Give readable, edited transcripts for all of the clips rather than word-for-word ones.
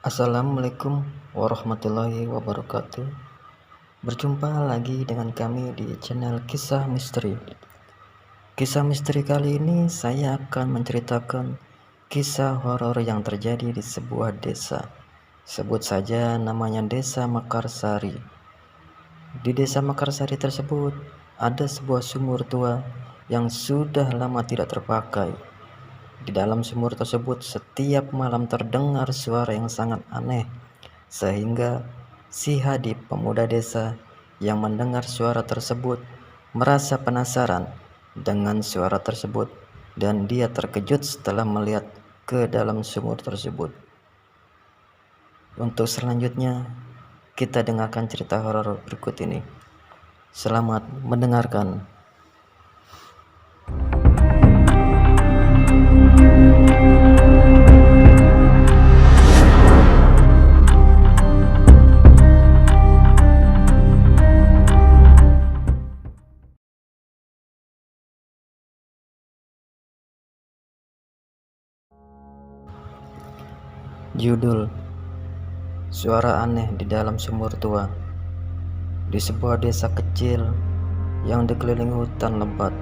Assalamualaikum warahmatullahi wabarakatuh. Berjumpa lagi dengan kami di channel Kisah Misteri. Kisah misteri kali ini saya akan menceritakan kisah horor yang terjadi di sebuah desa. Sebut saja namanya Desa Mekarsari. Di Desa Mekarsari tersebut ada sebuah sumur tua yang sudah lama tidak terpakai. Di dalam sumur tersebut setiap malam terdengar suara yang sangat aneh, sehingga si Hadi, pemuda desa yang mendengar suara tersebut, merasa penasaran dengan suara tersebut dan dia terkejut setelah melihat ke dalam sumur tersebut. Untuk selanjutnya, kita dengarkan cerita horor berikut ini. Selamat mendengarkan. Judul: Suara Aneh di Dalam Sumur Tua. Di sebuah desa kecil yang dikelilingi hutan lebat,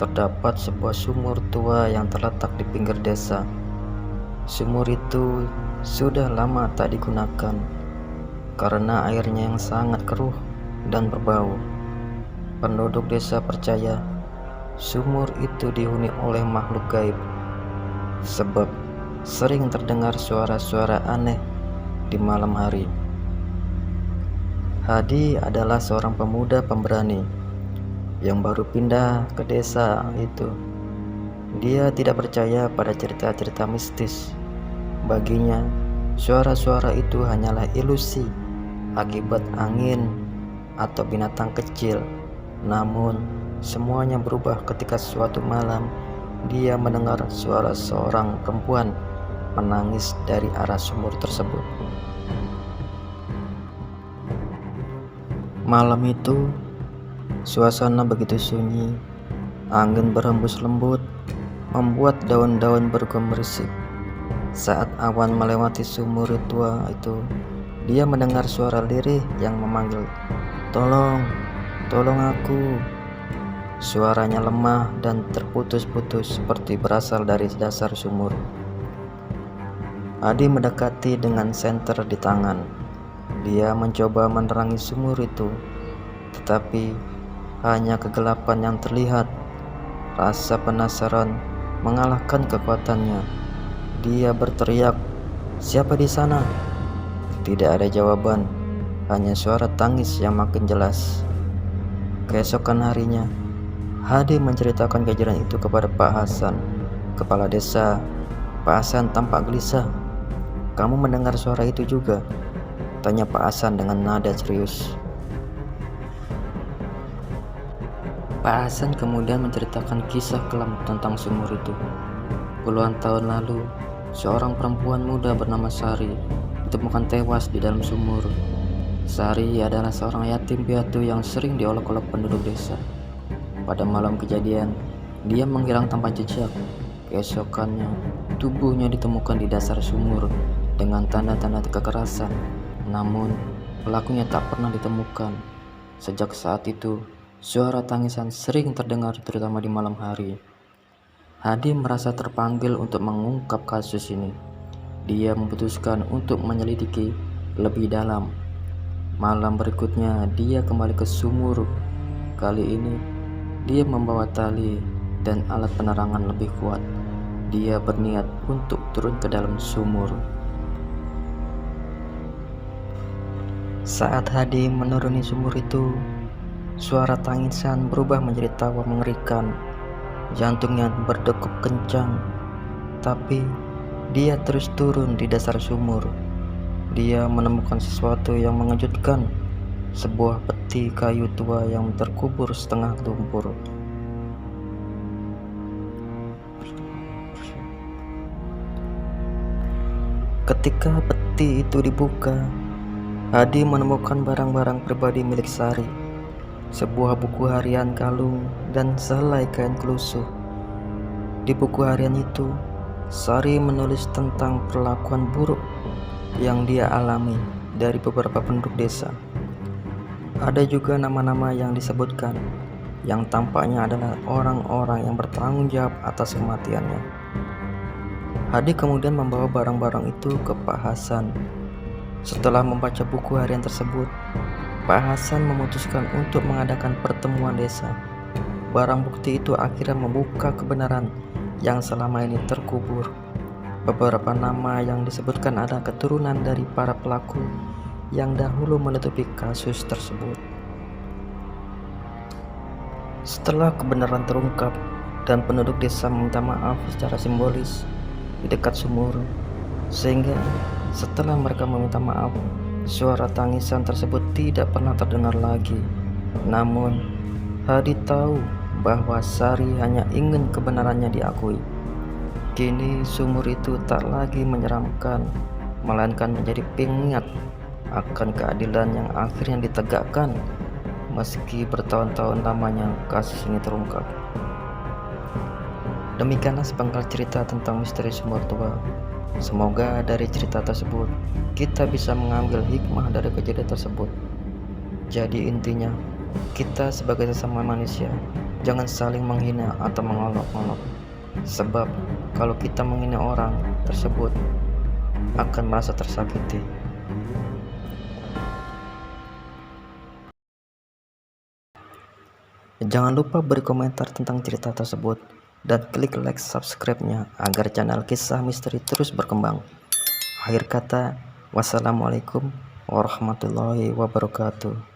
terdapat sebuah sumur tua yang terletak di pinggir desa. Sumur itu sudah lama tak digunakan karena airnya yang sangat keruh dan berbau. Penduduk desa percaya sumur itu dihuni oleh makhluk gaib, sebab sering terdengar suara-suara aneh di malam hari. Hadi adalah seorang pemuda pemberani yang baru pindah ke desa itu. Dia tidak percaya pada cerita-cerita mistis. Baginya, suara-suara itu hanyalah ilusi akibat angin atau binatang kecil. Namun, semuanya berubah ketika suatu malam dia mendengar suara seorang perempuan menangis dari arah sumur tersebut. Malam itu, suasana begitu sunyi, angin berhembus lembut, membuat daun-daun bergemerisik. Saat awan melewati sumur tua itu, dia mendengar suara lirih yang memanggil, "Tolong, tolong aku." Suaranya lemah dan terputus-putus seperti berasal dari dasar sumur. Hadi mendekati dengan senter di tangan. Dia mencoba menerangi sumur itu, tetapi hanya kegelapan yang terlihat. Rasa penasaran mengalahkan kekuatannya. Dia berteriak, "Siapa di sana?" Tidak ada jawaban, hanya suara tangis yang makin jelas. Keesokan harinya, Hadi menceritakan kejadian itu kepada Pak Hasan, kepala desa. Pak Hasan tampak gelisah. "Kamu mendengar suara itu juga?" tanya Pak Hasan dengan nada serius. Pak Hasan kemudian menceritakan kisah kelam tentang sumur itu. Puluhan tahun lalu, seorang perempuan muda bernama Sari ditemukan tewas di dalam sumur. Sari adalah seorang yatim piatu yang sering diolok-olok penduduk desa. Pada malam kejadian, dia menghilang tanpa jejak. Keesokannya, tubuhnya ditemukan di dasar sumur dengan tanda-tanda kekerasan. Namun, pelakunya tak pernah ditemukan. Sejak saat itu, suara tangisan sering terdengar terutama di malam hari. Hadi merasa terpanggil untuk mengungkap kasus ini. Dia memutuskan untuk menyelidiki lebih dalam. Malam berikutnya, dia kembali ke sumur. Kali ini, dia membawa tali dan alat penerangan lebih kuat. Dia berniat untuk turun ke dalam sumur. Saat Hadi menuruni sumur itu, suara tangisan berubah menjadi tawa mengerikan. Jantungnya berdegup kencang, tapi dia terus turun di dasar sumur. Dia menemukan sesuatu yang mengejutkan, sebuah peti kayu tua yang terkubur setengah lumpur. Ketika peti itu dibuka, Hadi menemukan barang-barang pribadi milik Sari, sebuah buku harian kalung dan sehelai kain kelusuh. Di buku harian itu, Sari menulis tentang perlakuan buruk yang dia alami dari beberapa penduduk desa. Ada juga nama-nama yang disebutkan yang tampaknya adalah orang-orang yang bertanggung jawab atas kematiannya. Hadi kemudian membawa barang-barang itu ke Pak Hasan. Setelah membaca buku harian tersebut, Pak Hasan memutuskan untuk mengadakan pertemuan desa. Barang bukti itu akhirnya membuka kebenaran yang selama ini terkubur. Beberapa nama yang disebutkan adalah keturunan dari para pelaku yang dahulu menutupi kasus tersebut. Setelah kebenaran terungkap dan penduduk desa meminta maaf secara simbolis di dekat sumur, sehingga setelah mereka meminta maaf, suara tangisan tersebut tidak pernah terdengar lagi. Namun, Hadi tahu bahwa Sari hanya ingin kebenarannya diakui. Kini sumur itu tak lagi menyeramkan, melainkan menjadi pengingat akan keadilan yang akhirnya ditegakkan meski bertahun-tahun lamanya kasus ini terungkap. Demikianlah sepenggal cerita tentang misteri sumur tua. Semoga dari cerita tersebut kita bisa mengambil hikmah dari kejadian tersebut. Jadi intinya, kita sebagai sesama manusia jangan saling menghina atau mengolok-olok. Sebab kalau kita menghina orang tersebut akan merasa tersakiti. Jangan lupa beri komentar tentang cerita tersebut dan klik like subscribe-nya agar channel Kisah Misteri terus berkembang. Akhir kata, wassalamualaikum warahmatullahi wabarakatuh.